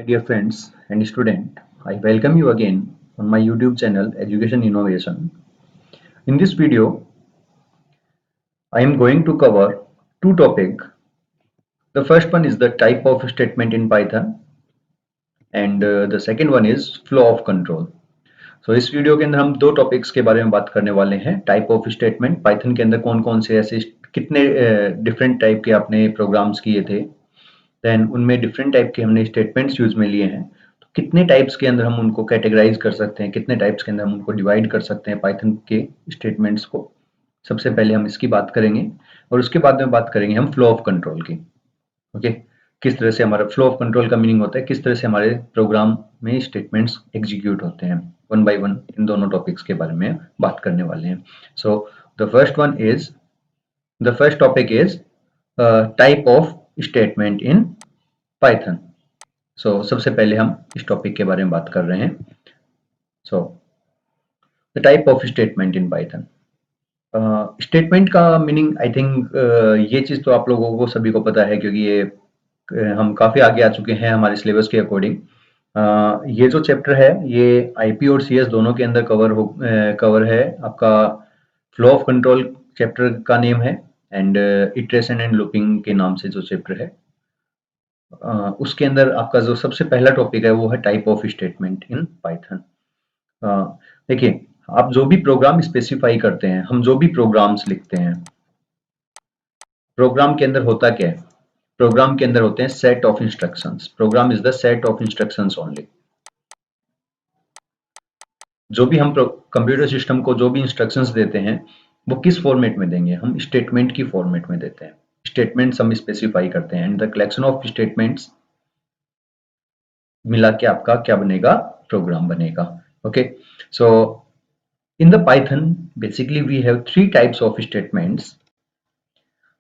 My dear friends and student, I welcome you again on my YouTube channel Education Innovation. In this video, I am going to cover two topics. The first one is the type of statement in Python and the second one is flow of control. So इस video के अंदर हम दो topics के बारे में बात करने वाले हैं। टाइप ऑफ स्टेटमेंट, पाइथन के अंदर कौन कौन से ऐसे कितने डिफरेंट टाइप के आपने प्रोग्राम्स किए थे, देन उनमें डिफरेंट टाइप के हमने स्टेटमेंट्स यूज में लिए हैं, तो कितने टाइप्स के अंदर हम उनको कैटेगराइज कर सकते हैं, कितने टाइप्स के अंदर हम उनको डिवाइड कर सकते हैं पाइथन के स्टेटमेंट्स को। सबसे पहले हम इसकी बात करेंगे और उसके बाद में बात करेंगे हम फ्लो ऑफ कंट्रोल की। ओके, किस तरह से हमारा फ्लो ऑफ कंट्रोल का मीनिंग होता है, किस तरह से हमारे प्रोग्राम में स्टेटमेंट्स एग्जीक्यूट होते हैं। वन बाय वन इन दोनों टॉपिक्स के बारे में बात करने वाले हैं। So the first topic is type of statement in Python. So सबसे पहले हम इस टॉपिक के बारे में बात कर रहे हैं। So the type of statement in Python. Statement का मीनिंग आई थिंक ये चीज तो आप लोगों को सभी को पता है, क्योंकि ये हम काफी आगे आ चुके हैं हमारे सिलेबस के अकॉर्डिंग। ये जो चैप्टर है ये आईपी और सीएस दोनों के अंदर कवर है। आपका फ्लो ऑफ कंट्रोल चैप्टर का नेम है एंड इटरेशन एंड लूपिंग के नाम से जो चैप्टर है उसके अंदर आपका जो सबसे पहला टॉपिक है वो है type of statement in Python. देखिए, आप जो भी प्रोग्राम स्पेसिफाई करते हैं, हम जो भी प्रोग्राम्स लिखते हैं, प्रोग्राम के अंदर होता क्या है? प्रोग्राम के अंदर होते हैं set of instructions. Program is the set of instructions only. जो भी हम कंप्यूटर सिस्टम को जो भी इंस्ट्रक्शंस देते हैं वो किस फॉर्मेट में देंगे? हम स्टेटमेंट की फॉर्मेट में देते हैं। स्टेटमेंट्स हम स्पेसिफाई करते हैं and the collection of statements मिला के आपका क्या बनेगा? प्रोग्राम बनेगा। Okay, so in the Python basically we have three types of statements.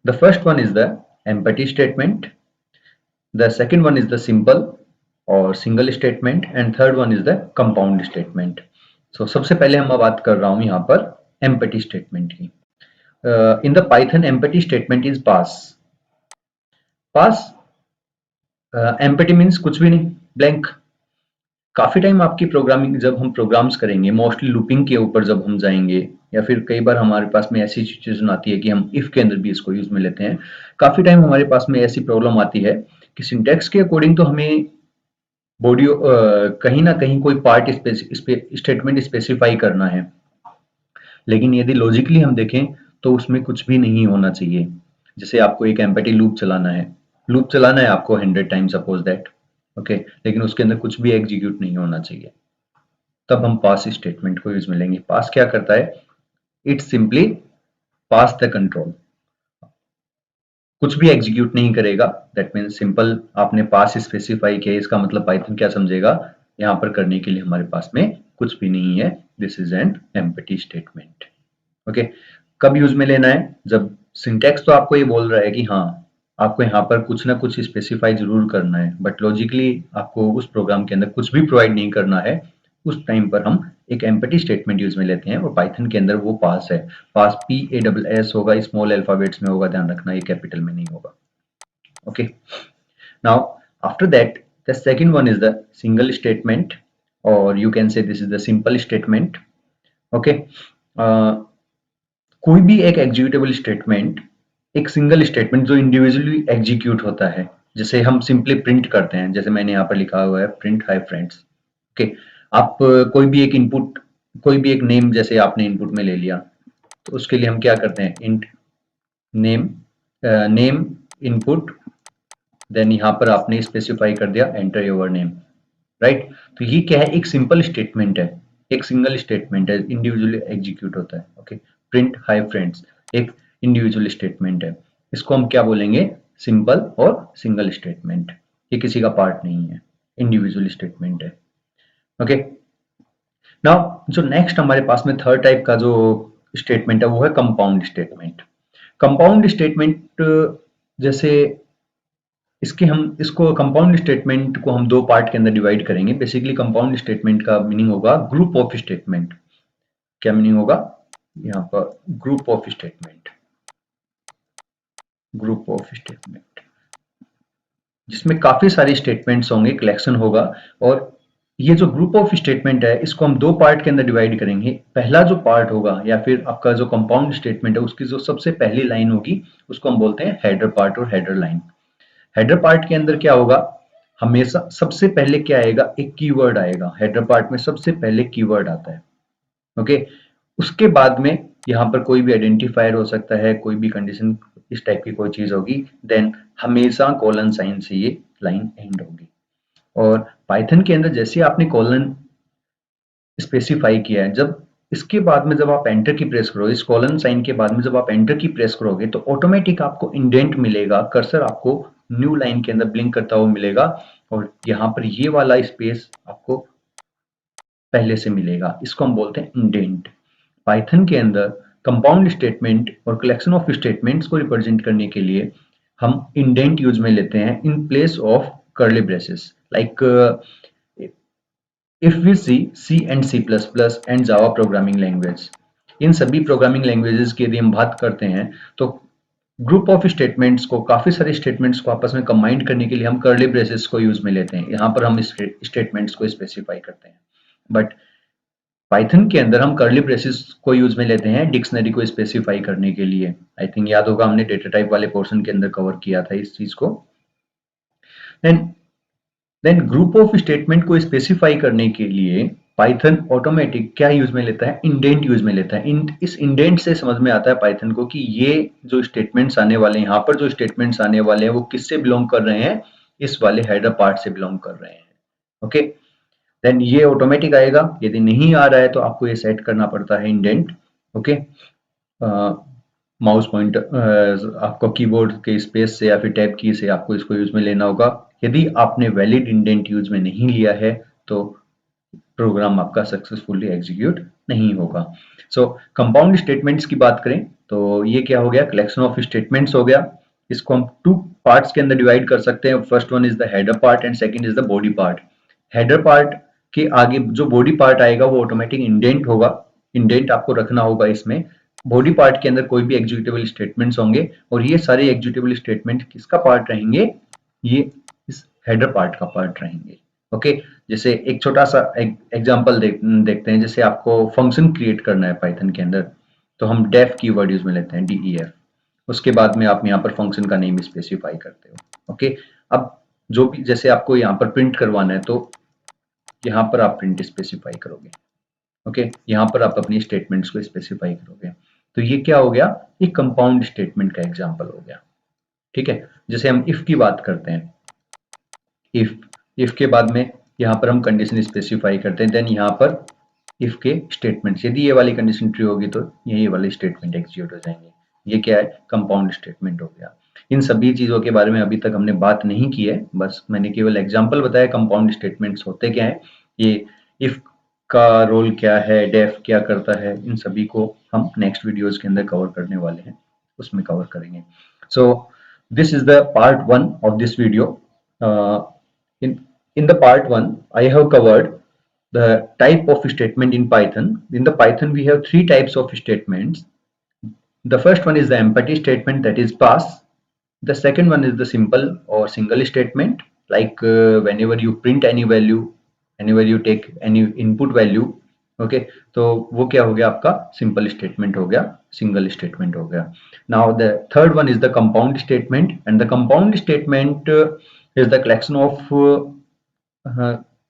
The first one is the empty statement, the second one is the simple or single statement and third one is the compound statement. So सबसे पहले हम बात कर रहा हूं यहाँ पर empty statement की। In the Python empty statement is pass empty means कुछ भी नहीं, blank। काफी टाइम आपकी प्रोग्रामिंग जब हम प्रोग्राम्स करेंगे, मोस्टली लूपिंग के ऊपर जब हम जाएंगे, या फिर कई बार हमारे पास में ऐसी सिचुएशन आती है कि हम इफ के अंदर भी इसको यूज में लेते हैं। काफी टाइम हमारे पास में ऐसी प्रॉब्लम आती है कि सिंटैक्स के अकॉर्डिंग तो हमें बॉडी कहीं ना कहीं कोई पार्ट स्टेटमेंट स्पेसिफाई करना है, लेकिन यदि लॉजिकली हम देखें तो उसमें कुछ भी नहीं होना चाहिए। जैसे आपको एक एम्पटी लूप चलाना है आपको 100 टाइम सपोज दैट, ओके, लेकिन उसके अंदर कुछ भी एग्जीक्यूट नहीं होना चाहिए, तब हम पास स्टेटमेंट को यूज में लेंगे। पास क्या करता है? It simply pass the control, कुछ भी एग्जीक्यूट नहीं करेगा। दैट मीन्स सिंपल आपने पास स्पेसिफाई किया, इसका मतलब पाइथन क्या समझेगा? यहाँ पर करने के लिए हमारे पास में कुछ भी नहीं है, this is an empty statement. Okay, कब यूज में लेना है? जब सिंटैक्स तो आपको ये बोल रहा है कि हाँ आपको यहाँ पर कुछ ना कुछ स्पेसिफाई जरूर करना है, बट लॉजिकली आपको उस प्रोग्राम के अंदर कुछ भी प्रोवाइड नहीं करना है, उस टाइम पर हम एक एम्प्टी स्टेटमेंट यूज में लेते हैं। और पाइथन के अंदर वो पास है। पास PASS होगा, स्मॉल अल्फाबेट्स में होगा, ध्यान रखना, ये कैपिटल में नहीं होगा। Okay, now after that the second one is the single statement और you can say this is the simple statement. Okay, कोई भी एक एग्जीक्यूटेबल स्टेटमेंट, एक सिंगल स्टेटमेंट जो इंडिविजुअली एग्जीक्यूट होता है, जैसे हम सिंपली प्रिंट करते हैं, जैसे मैंने यहाँ पर लिखा हुआ है प्रिंट हाय फ्रेंड्स। ओके, आप कोई भी एक इनपुट, कोई भी एक नेम जैसे आपने इनपुट में ले लिया, तो उसके लिए हम क्या करते हैं? इंट नेम इनपुट, देन यहाँ पर आपने स्पेसिफाई कर दिया एंटर योर नेम, राइट। तो ये क्या है? एक सिंपल स्टेटमेंट है, एक सिंगल स्टेटमेंट है, इंडिविजुअली एग्जीक्यूट होता है। ओके, प्रिंट हाय फ्रेंड्स एक इंडिविजुअल स्टेटमेंट है, इसको हम क्या बोलेंगे? सिंपल और सिंगल स्टेटमेंट। ये किसी का पार्ट नहीं है, इंडिविजुअल स्टेटमेंट है। ओके, नाउ जो नेक्स्ट हमारे पास में थर्ड टाइप का जो स्टेटमेंट है वो है कंपाउंड स्टेटमेंट। कंपाउंड स्टेटमेंट जैसे इसको कंपाउंड स्टेटमेंट को हम दो पार्ट के अंदर डिवाइड करेंगे। बेसिकली कंपाउंड स्टेटमेंट का मीनिंग होगा ग्रुप ऑफ स्टेटमेंट। क्या मीनिंग होगा यहाँ पर? Group of statement, group of statement. जिसमें काफी सारी स्टेटमेंट्स होंगे, कलेक्शन होगा। और ये जो ग्रुप ऑफ स्टेटमेंट है इसको हम दो पार्ट के अंदर डिवाइड करेंगे। पहला जो पार्ट होगा या फिर आपका जो कंपाउंड स्टेटमेंट है उसकी जो सबसे पहली लाइन होगी उसको हम बोलते हैं हेडर पार्ट और हेडर लाइन। हेडर पार्ट के अंदर क्या होगा, हमेशा सबसे पहले क्या आएगा, एक कीवर्ड आएगा। हेडर पार्ट में सबसे पहले कीवर्ड आता है। ओके, उसके बाद में यहाँ पर कोई भी आइडेंटिफायर हो सकता है, कोई भी कंडीशन इस टाइप की कोई चीज होगी, देन हमेशा कॉलन साइन से ये लाइन एंड होगी। और पाइथन के अंदर जैसे आपने कॉलन स्पेसिफाई किया है, जब इसके बाद में जब आप एंटर की प्रेस करोगे, इस कॉलन साइन के बाद में जब आप एंटर की प्रेस करोगे तो ऑटोमेटिक आपको इंडेंट मिलेगा, कर्सर आपको न्यू लाइन के अंदर ब्लिंक करता हुआ मिलेगा और यहाँ पर ये वाला स्पेस आपको पहले से मिलेगा। इसको हम बोलते हैं इंडेंट। पाइथन के अंदर कंपाउंड स्टेटमेंट और कलेक्शन ऑफ स्टेटमेंट्स को रिप्रेजेंट करने के लिए हम इंडेंट यूज में लेते हैं in place of curly braces. Like if we see C and C++ and Java programming language, इन सभी प्रोग्रामिंग लैंग्वेजेस की यदि हम बात करते हैं तो ग्रुप ऑफ स्टेटमेंट्स को, काफी सारे स्टेटमेंट्स को आपस में कंबाइन करने के लिए हम कर्ली ब्रेसेस को यूज में लेते हैं। यहाँ पर हम स्टेटमेंट्स को स्पेसिफाई करते हैं। बट पाइथन के अंदर हम कर्ली ब्रेसेस को यूज में लेते हैं डिक्शनरी को स्पेसिफाई करने के लिए। आई थिंक याद होगा, हमने डेटा टाइप वाले पोर्शन के अंदर कवर किया था इस चीज को। Then then group of statement को स्पेसिफाई करने के लिए पाइथन ऑटोमेटिक क्या यूज में लेता है, इंडेंट यूज में लेता है। इस इंडेंट से समझ में आता है पाइथन को कि ये जो स्टेटमेंट्स आने वाले हैं, यहाँ पर जो स्टेटमेंट्स आने वाले हैं वो किससे बिलोंग कर रहे हैं, इस वाले हेडर पार्ट से बिलोंग कर रहे हैं। ओके, देन ये ऑटोमेटिक आएगा। यदि नहीं आ रहा है तो आपको ये सेट करना पड़ता है इंडेंट। ओके, माउस पॉइंटर आपको कीबोर्ड के स्पेस से या फिर टैब की से आपको इसको यूज में लेना होगा। यदि आपने वैलिड इंडेंट यूज में नहीं लिया है तो प्रोग्राम आपका सक्सेसफुली एग्जीक्यूट नहीं होगा। सो कंपाउंड स्टेटमेंट्स की बात करें तो ये क्या हो गया, कलेक्शन ऑफ स्टेटमेंट्स हो गया। इसको हम टू पार्ट्स के अंदर डिवाइड कर सकते हैं। First one is the header part and second is the body part. Header part के आगे जो बॉडी पार्ट आएगा वो ऑटोमेटिक इंडेंट होगा। इंडेंट आपको रखना होगा इसमें। बॉडी पार्ट के अंदर कोई भी एग्जीक्यूटेबल स्टेटमेंट्स होंगे और ये सारे एग्जीक्यूटेबल स्टेटमेंट किसका पार्ट रहेंगे, ये इस हेडर पार्ट का पार्ट रहेंगे। ओके, जैसे एक छोटा सा एग्जांपल देखते हैं। जैसे आपको फंक्शन क्रिएट करना है पाइथन के अंदर तो हम डेफ कीवर्ड यूज में लेते हैं, DEF। उसके बाद में आप यहाँ पर फंक्शन का नेम स्पेसिफाई करते हो। ओके, अब जो भी जैसे आपको यहाँ पर प्रिंट करवाना है तो यहाँ पर आप प्रिंट स्पेसिफाई करोगे। ओके, यहाँ पर आप अपनी स्टेटमेंट्स को स्पेसिफाई करोगे। तो ये क्या हो गया, एक कंपाउंड स्टेटमेंट का एग्जांपल हो गया। ठीक है, जैसे हम इफ की बात करते हैं, इफ के बाद में यहाँ पर हम कंडीशन स्पेसिफाई करते हैं, देन यहाँ पर इफ के स्टेटमेंट्स, यदि ये वाली कंडीशन ट्रू होगी तो ये वाले स्टेटमेंट एग्जीक्यूट हो जाएंगे। ये क्या है, कंपाउंड स्टेटमेंट हो गया। इन सभी चीजों के बारे में अभी तक हमने बात नहीं की है, बस मैंने केवल एग्जांपल बताया कंपाउंड स्टेटमेंट्स होते क्या है, ये इफ का रोल क्या है, डेफ क्या करता है, इन सभी को हम नेक्स्ट वीडियोस के अंदर कवर करने वाले हैं, उसमें कवर करेंगे। So this is the part 1 of this video. In the part 1 I have covered the type of statement in Python. In the Python we have three types of statements. The first one is the empty statement, that is pass. The second one is the simple or single statement, like whenever you print any value, whenever you take any input value. Okay, तो वो क्या हो गया, आपका simple statement हो गया, single statement हो गया। Now the third one is the compound statement, and the compound statement is the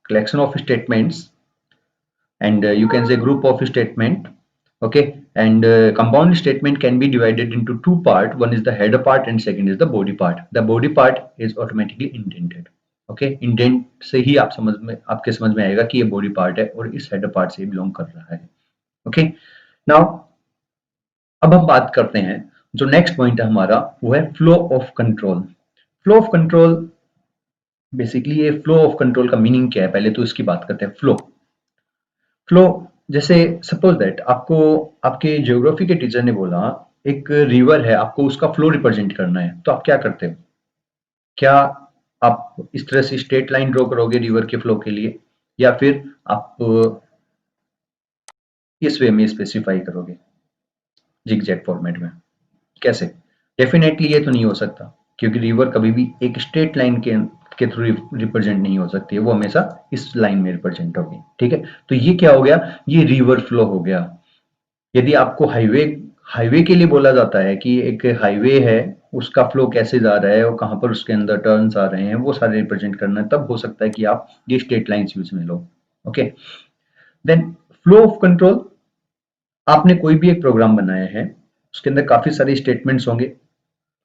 collection of statements, and you can say group of statement. Okay, and compound statement can be divided into two part. One is the header part and second is the body part. The body part is automatically indented. Okay, indent से ही आप आपके समझ में आएगा कि ये body part है और इस हेडर पार्ट से बिलोंग कर रहा है। ओके, नाउ अब हम बात करते हैं, जो नेक्स्ट पॉइंट है हमारा वो है flow of control. Flow of control, basically ये फ्लो ऑफ कंट्रोल का मीनिंग क्या है, पहले तो इसकी बात करते हैं। फ्लो जैसे सपोज दैट आपको आपके ज्योग्राफी के टीचर ने बोला एक रिवर है, आपको उसका फ्लो रिप्रेजेंट करना है, तो आप क्या करते हो, क्या आप इस तरह से स्ट्रेट लाइन ड्रॉ करोगे रिवर के फ्लो के लिए, या फिर आप इस वे में स्पेसिफाई करोगे जिगजैग फॉर्मेट में, कैसे? डेफिनेटली ये तो नहीं हो सकता। क्योंकि रिवर कभी भी एक स्ट्रेट लाइन के थ्रू रिप्रेजेंट नहीं हो सकती है, वो हमेशा इस लाइन में रिप्रेजेंट होगी। ठीक है, तो ये क्या हो गया, ये रिवर फ्लो हो गया। यदि आपको हाईवे हाईवे के लिए बोला जाता है कि एक हाईवे है, उसका फ्लो कैसे जा रहा है और कहाँ पर उसके अंदर टर्न्स आ रहे हैं, वो सारे रिप्रेजेंट करना है, तब हो सकता है कि आप ये स्ट्रेट लाइंस यूज में लो। Okay, then flow of control. आपने कोई भी एक प्रोग्राम बनाया है, उसके अंदर काफी सारे स्टेटमेंट्स होंगे।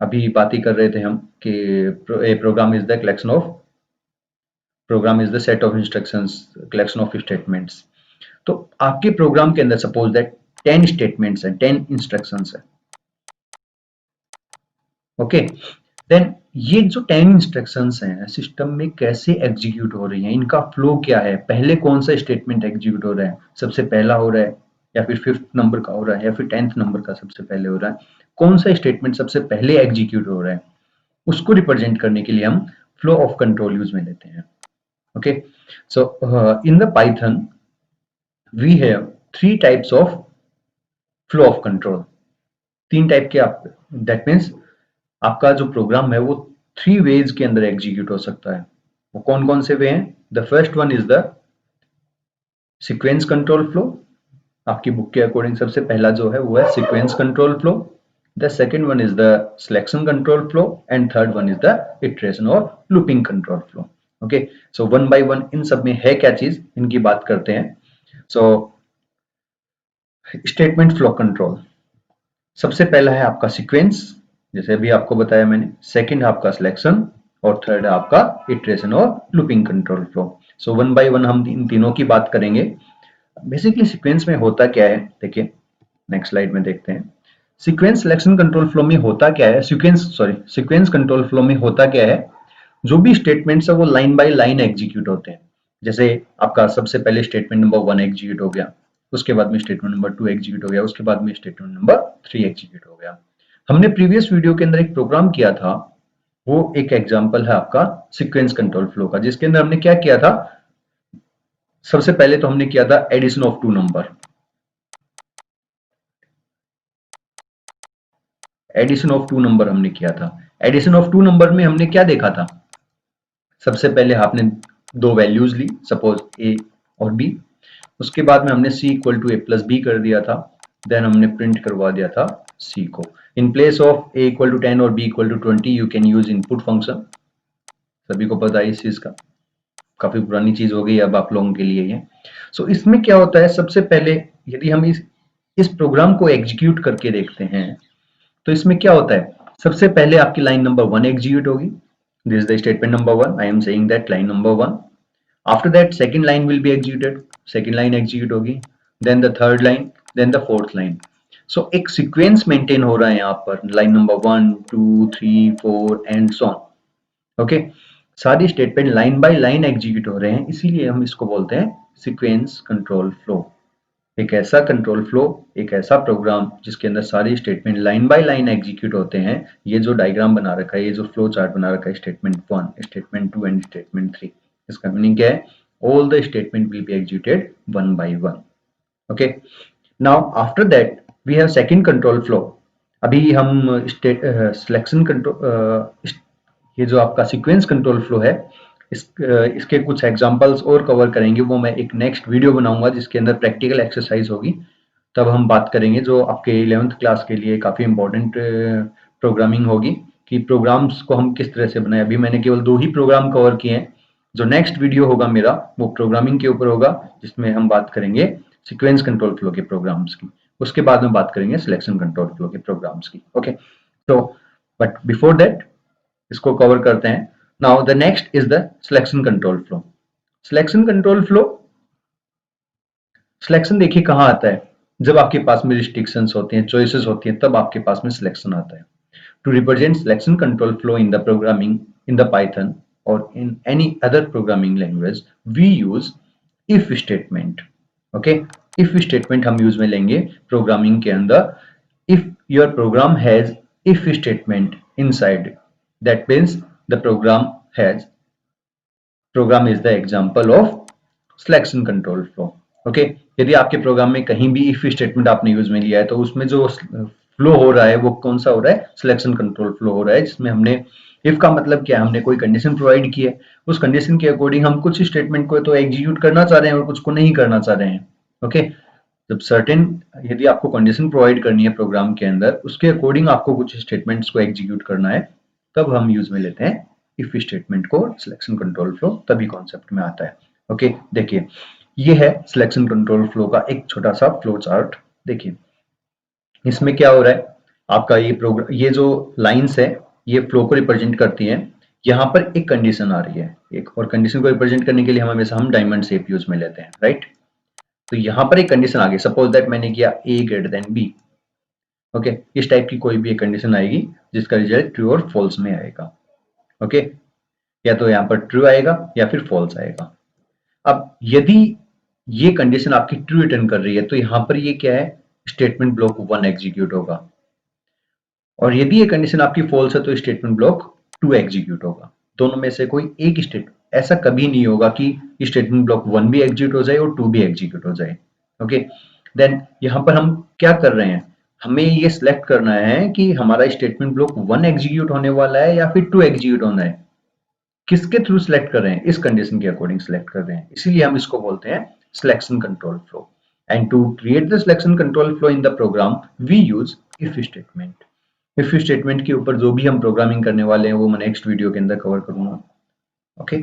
अभी बात ही कर रहे थे हम कि a program is the collection of program is the set of instructions, collection of statements. तो आपके प्रोग्राम के अंदर सपोज दैट 10 स्टेटमेंट्स हैं, 10 इंस्ट्रक्शंस हैं। ओके, देन ये जो 10 इंस्ट्रक्शंस हैं सिस्टम में कैसे एग्जीक्यूट हो रही हैं, इनका फ्लो क्या है, पहले कौन सा स्टेटमेंट एग्जीक्यूट हो रहा है, सबसे पहला हो रहा है या फिर 5th नंबर का हो रहा है या फिर 10th नंबर का सबसे पहले हो रहा है, कौन सा स्टेटमेंट सबसे पहले एग्जीक्यूट हो रहा है, उसको रिप्रेजेंट करने के लिए हम फ्लो ऑफ कंट्रोल यूज में लेते हैं। Okay, so in the Python we have 3 types of flow of control. 3 type के आप, दैट मीन्स आपका जो प्रोग्राम है वो 3 वेज के अंदर एग्जीक्यूट हो सकता है। वो कौन कौन से वे हैं? The first one is the sequence control flow. आपकी बुक के अकॉर्डिंग सबसे पहला जो है वो है sequence control flow. The second one is the selection control flow and third one is the iteration और looping control flow. Okay, so one by one इन सब में है क्या चीज, इनकी बात करते हैं। सो स्टेटमेंट फ्लो कंट्रोल, सबसे पहला है आपका सीक्वेंस, जैसे अभी आपको बताया मैंने। सेकंड है आपका सिलेक्शन और थर्ड है आपका इटरेशन और looping control flow. So one by one हम इन तीनों की बात करेंगे। बेसिकली सीक्वेंस में होता क्या है, देखिए नेक्स्ट स्लाइड में देखते हैं। सीक्वेंस सिलेक्शन कंट्रोल फ्लो में होता क्या है, सीक्वेंस कंट्रोल फ्लो में होता क्या है, जो भी स्टेटमेंट्स है वो लाइन बाय लाइन एग्जीक्यूट होते हैं। जैसे आपका सबसे पहले स्टेटमेंट नंबर 1 एग्जीक्यूट हो गया, उसके बाद में स्टेटमेंट नंबर 2 एग्जीक्यूट हो गया, उसके बाद में स्टेटमेंट नंबर 3 एग्जीक्यूट हो गया। हमने प्रीवियस वीडियो के अंदर एक प्रोग्राम किया था, वो एक एग्जांपल है आपका सीक्वेंस कंट्रोल फ्लो का, जिसके अंदर हमने क्या किया था, सबसे पहले तो हमने किया था addition of 2 number. Addition of 2 number हमने किया था। एडिशन ऑफ 2 नंबर में हमने क्या देखा था, सबसे पहले आपने 2 वैल्यूज ली, सपोज ए और बी। उसके बाद में हमने c equal to a plus b कर दिया था। देन हमने प्रिंट करवा दिया था c को। In place of a equal to 10 और b equal to 20 you can use input function. सभी को पता है इस चीज का, काफी पुरानी चीज हो गई अब आप लोगों के लिए ये। सो इसमें क्या होता है, सबसे पहले यदि हम इस प्रोग्राम को एग्जीक्यूट करके देखते हैं तो इसमें क्या होता है, सबसे पहले आपकी लाइन नंबर 1 एग्जीक्यूट होगी। This is the statement number 1, I am saying that line number 1। After that, second line will be executed. Second line execute होगी, then the third line, then the fourth line. So एक sequence maintain हो रहा है यहाँ पर, line number 1, 2, 3, 4 and so on. Okay, सारी statement line by line execute हो रहे हैं, इसीलिए हम इसको बोलते हैं सीक्वेंस कंट्रोल फ्लो। एक ऐसा कंट्रोल फ्लो, एक ऐसा प्रोग्राम जिसके अंदर सारी statement line by line execute होते हैं। ये जो डायग्राम बना रखा है, ये जो फ्लो चार्ट बना रखा है, स्टेटमेंट 1, स्टेटमेंट 2 एंड स्टेटमेंट 3, इसका मीनिंग क्या है, all the statement will be executed one by one. Okay, now after that we have second control flow. अभी हम सिलेक्शन कंट्रोल, ये जो आपका सीक्वेंस कंट्रोल फ्लो है, इसके कुछ एग्जांपल्स और कवर करेंगे, वो मैं एक नेक्स्ट वीडियो बनाऊंगा जिसके अंदर प्रैक्टिकल एक्सरसाइज होगी, तब हम बात करेंगे, जो आपके 11th क्लास के लिए काफी इंपॉर्टेंट प्रोग्रामिंग होगी कि प्रोग्राम्स को हम किस तरह से बनाए। अभी मैंने केवल 2 ही प्रोग्राम कवर किए हैं। जो नेक्स्ट वीडियो होगा मेरा वो प्रोग्रामिंग के ऊपर होगा, जिसमें हम बात करेंगे सीक्वेंस कंट्रोल फ्लो के प्रोग्राम्स की, उसके बाद में बात करेंगे सिलेक्शन कंट्रोल फ्लो के प्रोग्राम्स की। ओके, तो बट बिफोर दैट इसको कवर करते हैं। Now the next is the selection control flow. Selection control flow, selection देखिए कहाँ आता है, जब आपके पास में रिस्ट्रिक्शंस होती हैं, चॉइसेस होती हैं, तब आपके पास में सिलेक्शन आता है। To represent selection control flow in the programming in the Python or in any other programming language we use if statement. Okay, if statement हम यूज में लेंगे प्रोग्रामिंग के अंदर। if your program has if statement inside, that means the program is the example of selection control flow. Okay, यदि आपके programme में कहीं भी if स्टेटमेंट आपने यूज में लिया है तो उसमें जो फ्लो हो रहा है वो कौन सा हो रहा है, सिलेक्शन कंट्रोल फ्लो हो रहा है, जिसमें हमने इफ का मतलब क्या है, हमने कोई कंडीशन प्रोवाइड की है, उस कंडीशन के अकॉर्डिंग हम कुछ स्टेटमेंट को तो एग्जीक्यूट करना चाह रहे हैं और कुछ को नहीं करना चाह रहे हैं। ओके, जब सर्टेन यदि आपको कंडीशन प्रोवाइड करनी है प्रोग्राम के अंदर, उसके अकॉर्डिंग आपको कुछ स्टेटमेंट्स को एग्जीक्यूट करना है, तब हम यूज में लेते हैं इफ स्टेटमेंट को सिलेक्शन कंट्रोल फ्लो, तभी कॉन्सेप्ट में आता है। ओके, देखिए ये है सिलेक्शन कंट्रोल फ्लो का एक छोटा सा फ्लो चार्ट। देखिए इसमें क्या हो रहा है, आपका ये प्रोग्राम, ये जो लाइंस है ये फ्लो को रिप्रेजेंट करती हैं। यहाँ पर एक कंडीशन आ रही है एक, और कंडीशन को रिप्रेजेंट करने के लिए हम हमेशा हम डायमंड शेप यूज में लेते हैं, राइट। तो यहाँ पर एक कंडीशन आ गई, सपोज दैट मैंने किया a greater than b। Okay, इस टाइप की कोई भी एक कंडीशन आएगी जिसका रिजल्ट ट्रू और फॉल्स में आएगा। ओके, या तो यहाँ पर ट्रू आएगा या फिर फॉल्स आएगा। अब यदि ये कंडीशन आपकी ट्रू रिटर्न कर रही है तो यहाँ पर ये क्या है, स्टेटमेंट ब्लॉक 1 एग्जीक्यूट होगा, और यदि ये कंडीशन आपकी फॉल्स है तो स्टेटमेंट ब्लॉक 2 एग्जीक्यूट होगा। दोनों में से कोई एक स्टेट, ऐसा कभी नहीं होगा कि स्टेटमेंट ब्लॉक 1 भी एग्जीक्यूट हो जाए और 2 भी एग्जीक्यूट हो जाए। ओके, देन यहाँ पर हम क्या कर रहे हैं, हमें ये सिलेक्ट करना है कि हमारा स्टेटमेंट ब्लॉक 1 एग्जीक्यूट होने वाला है या फिर 2 एग्जीक्यूट होना है। किसके थ्रू सिलेक्ट कर रहे हैं, इस कंडीशन के अकॉर्डिंग सिलेक्ट कर रहे हैं, इसीलिए हम इसको बोलते हैं selection control flow. And to create the selection control flow in the program we use if statement. If statement के ऊपर जो भी हम प्रोग्रामिंग करने वाले हैं वो मैं नेक्स्ट वीडियो के अंदर कवर करूंगा। Okay,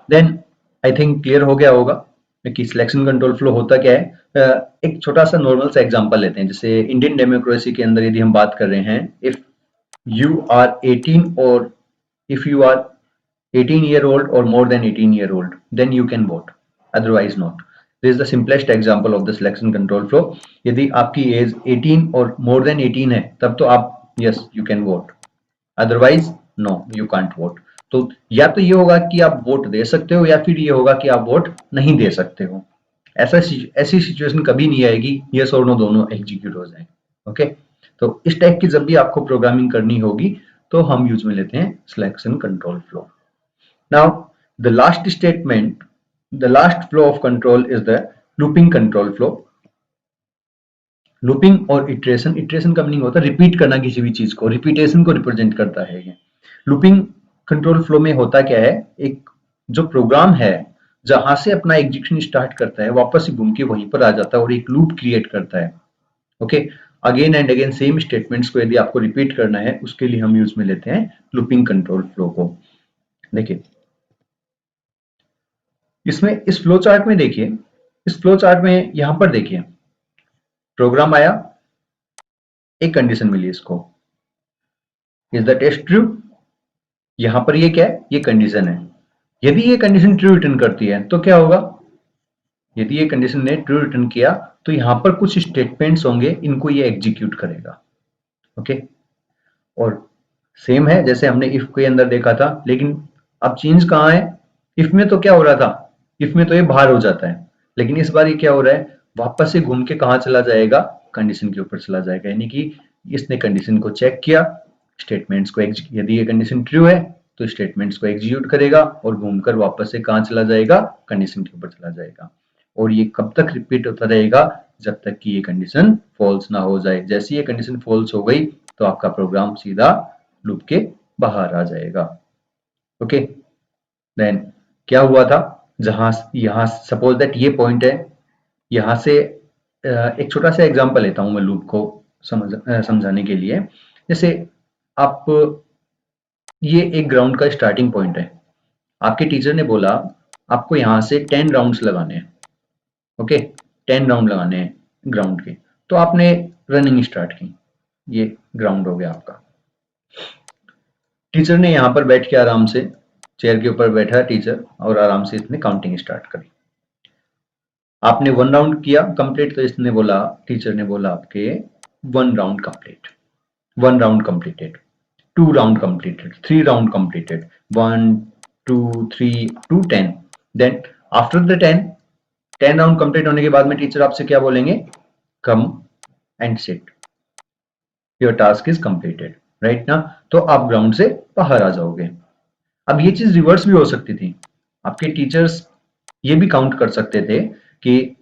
then I think clear हो गया होगा कि सिलेक्शन कंट्रोल फ्लो होता क्या है। एक छोटा सा नॉर्मल सा एग्जांपल लेते हैं, जैसे इंडियन डेमोक्रेसी के अंदर यदि हम बात कर रहे हैं, इफ यू आर 18 और if you are 18-year-old or more than 18-year-old, then you can vote, otherwise not. This is the simplest example of the selection control flow. यदि आपकी एज 18 और more than 18 है तब तो आप yes you can vote, otherwise no you can't vote. तो या तो ये होगा कि आप वोट दे सकते हो या फिर ये होगा कि आप वोट नहीं दे सकते हो। ऐसी सिचुएशन कभी नहीं आएगी यस और नो दोनों एग्जीक्यूट हो जाए। ओके, तो इस टाइप की जब भी आपको प्रोग्रामिंग करनी होगी तो हम यूज में लेते हैं selection control flow. Now the last statement, the last flow of control is the looping control flow. Looping और इटरेशन, इटरेशन का मीनिंग होता है रिपीट करना किसी भी चीज को, रिपीटेशन को रिप्रेजेंट करता है ये। लूपिंग कंट्रोल फ्लो में होता क्या है, एक जो प्रोग्राम है जहां से अपना एग्जीक्यूशन स्टार्ट करता है वापस से घूम के वहीं पर आ जाता है और एक लूप क्रिएट करता है। Okay, again and again same statements को यदि आपको रिपीट करना है उसके लिए हम यूज में लेते हैं लूपिंग कंट्रोल फ्लो को। देखिए इसमें इस फ्लो चार्ट में देखिए, इस फ्लो चार्ट में यहां पर देखिए प्रोग्राम आया, एक कंडीशन मिली इसको, इज द टेस्ट ट्रू। यहां पर ये क्या है, ये कंडीशन है। यदि ये कंडीशन ट्रू रिटर्न करती है तो क्या होगा, यदि ये कंडीशन ने ट्रू रिटर्न किया तो यहां पर कुछ स्टेटमेंट्स होंगे, इनको ये एग्जीक्यूट करेगा। ओके, और सेम है जैसे हमने इफ के अंदर देखा था, लेकिन अब चेंज कहाँ है, इफ में तो क्या हो रहा था, इफ में तो ये बाहर हो जाता है, लेकिन इस बार ये क्या हो रहा है, वापस से घूम के कहाँ चला जाएगा, कंडीशन के ऊपर चला जाएगा। यानी कि इसने कंडीशन को चेक किया, स्टेटमेंट्स को यदि ये कंडीशन ट्रू है तो स्टेटमेंट्स को एग्जीक्यूट करेगा और घूमकर वापस से कहाँ चला जाएगा, कंडीशन के ऊपर चला जाएगा। और ये कब तक रिपीट होता रहेगा, जब तक कि ये कंडीशन फॉल्स ना हो जाए। जैसे ये कंडीशन फॉल्स हो गई तो आपका प्रोग्राम सीधा लूप के बाहर आ जाएगा। ओके, देन क्या हुआ था, जहां यहां सपोज दैट ये पॉइंट है, यहां से एक छोटा सा एग्जांपल लेता हूं मैं लूप को समझाने के लिए। जैसे आप, ये एक ग्राउंड का स्टार्टिंग पॉइंट है, आपके टीचर ने बोला आपको यहां से 10 राउंड्स लगाने हैं। ओके, 10 राउंड लगाने हैं ग्राउंड के, तो आपने रनिंग स्टार्ट की, ये ग्राउंड हो गया आपका। टीचर ने यहाँ पर बैठ के आराम से चेयर के ऊपर बैठा टीचर और आराम से इसने काउंटिंग स्टार्ट करी। आपने 1 राउंड किया कंप्लीट तो इसने बोला, टीचर ने बोला आपके 1 round complete, 1 round completed, 2 round completed, 3 round completed, 1 2 3 to 10। Then after the 10 round complete होने के बाद में टीचर आपसे क्या बोलेंगे, come and sit, your task is completed, right ना। तो आप ग्राउंड से बाहर आ जाओगे। अब ये चीज रिवर्स भी हो सकती थी, आपके टीचर्स ये भी काउंट कर सकते थे कि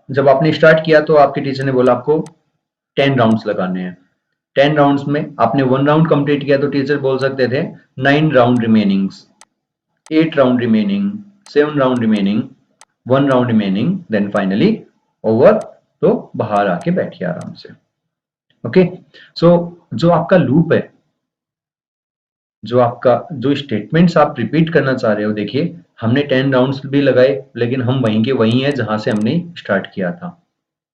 जब आपने स्टार्ट किया तो आपके टीचर ने बोला आपको 10 राउंड्स लगाने हैं। 10 राउंड्स में आपने 1 राउंड कंप्लीट किया तो टीचर बोल सकते थे 9 round remaining, 8 round remaining, 7 round remaining, 1 round remaining, then finally over. तो बाहर आके बैठिए आराम से। ओके, सो जो आपका लूप है, जो स्टेटमेंट्स आप रिपीट करना चाह रहे हो, देखिए हमने 10 राउंड्स भी लगाए लेकिन हम वहीं के वहीं हैं जहां से हमने स्टार्ट किया था।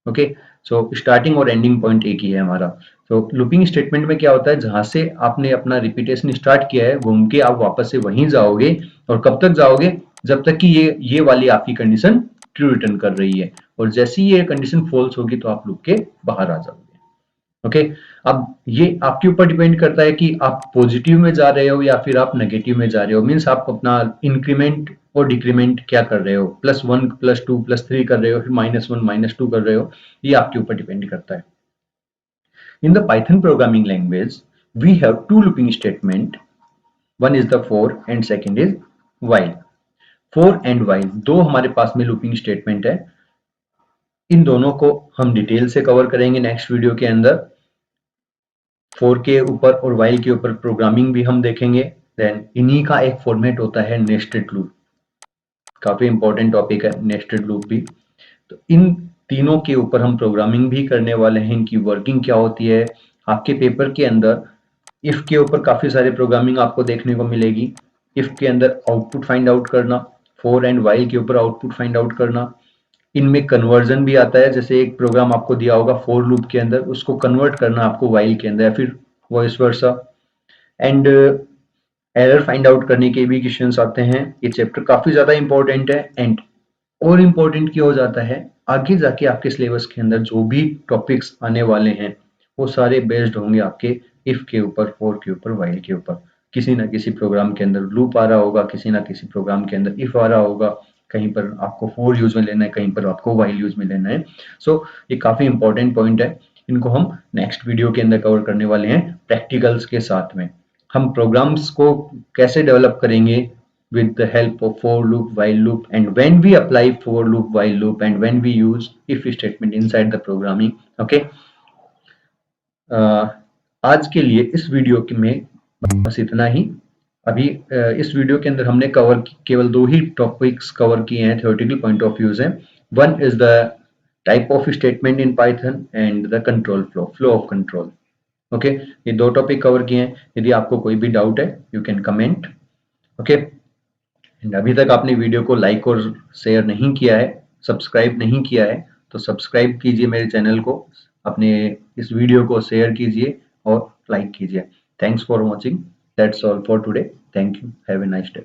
ओके, सो स्टार्टिंग और एंडिंग पॉइंट एक ही है हमारा। तो लूपिंग स्टेटमेंट में क्या होता है, जहां से आपने अपना रिपीटेशन स्टार्ट किया है घूम के आप वापस से वहीं जाओगे, और कब तक जाओगे, जब तक कि ये वाली आपकी कंडीशन ट्रू रिटर्न कर रही है, और जैसी ये कंडीशन फॉल्स होगी तो आप लूप के बाहर आ जाओगे। ओके, अब ये आपके ऊपर डिपेंड करता है कि आप पॉजिटिव में जा रहे हो या फिर आप नेगेटिव में जा रहे हो, मीन्स आप अपना इंक्रीमेंट और डिक्रीमेंट क्या कर रहे हो, +1 +2 +3 कर रहे हो, फिर -1 -2 कर रहे हो, ये आपके ऊपर डिपेंड करता है। In the Python programming language we have two looping statement, one is the for and second is while. For and while दो हमारे पास में लूपिंग स्टेटमेंट है, इन दोनों को हम डिटेल से कवर करेंगे नेक्स्ट वीडियो के अंदर। फॉर के ऊपर और वाइल के ऊपर प्रोग्रामिंग भी हम देखेंगे। देन इन्हीं का एक फॉर्मेट होता है नेस्टेड लूप, काफी इंपॉर्टेंट टॉपिक है नेस्टेड लूप भी। तो इन तीनों के ऊपर हम प्रोग्रामिंग भी करने वाले हैं, इनकी वर्किंग क्या होती है। आपके पेपर के अंदर इफ के ऊपर काफी सारे प्रोग्रामिंग आपको देखने को मिलेगी। इफ के अंदर आउटपुट फाइंड आउट करना, फॉर एंड वाइल के ऊपर आउटपुट फाइंड आउट करना, इनमें कन्वर्जन भी आता है, जैसे एक प्रोग्राम आपको दिया होगा फॉर लूप के अंदर, उसको कन्वर्ट करना आपको वाइल के अंदर, या फिर voice versa. And error find out करने के भी क्वेश्चंस आते हैं। ये चैप्टर काफी ज्यादा इंपॉर्टेंट है, एंड और इम्पोर्टेंट क्या हो जाता है, आगे जाके आपके सिलेबस के अंदर जो भी टॉपिक्स आने वाले हैं वो सारे बेस्ड होंगे आपके इफ के ऊपर, फॉर के ऊपर, वाइल के ऊपर। किसी ना किसी प्रोग्राम के अंदर लूप आ रहा होगा, किसी ना किसी प्रोग्राम के अंदर इफ आ रहा होगा, कहीं पर आपको फॉर यूज में लेना है, कहीं पर आपको वाइल यूज में लेना है। सो ये काफी इंपॉर्टेंट पॉइंट है, इनको हम नेक्स्ट वीडियो के अंदर कवर करने वाले हैं प्रैक्टिकल्स के साथ में। हम प्रोग्राम्स को कैसे डेवलप करेंगे with the help of for loop, while loop, and when we apply for loop, while loop, and when we use if statement inside the programming. Okay, आज के लिए इस वीडियो के में बस इतना ही। अभी इस वीडियो के अंदर हमने कवर केवल दो ही टॉपिक्स कवर किए हैं, थ्योरेटिकल पॉइंट ऑफ व्यू से। One is the type of statement in Python and the control flow of control. Okay, ये दो टॉपिक कवर किए हैं। यदि आपको कोई भी डाउट है you can comment. Okay, and अभी तक आपने वीडियो को लाइक और शेयर नहीं किया है, सब्सक्राइब नहीं किया है, तो सब्सक्राइब कीजिए मेरे चैनल को, अपने इस वीडियो को शेयर कीजिए और लाइक कीजिए। Thanks for watching, that's all for today. Thank you, have a nice day.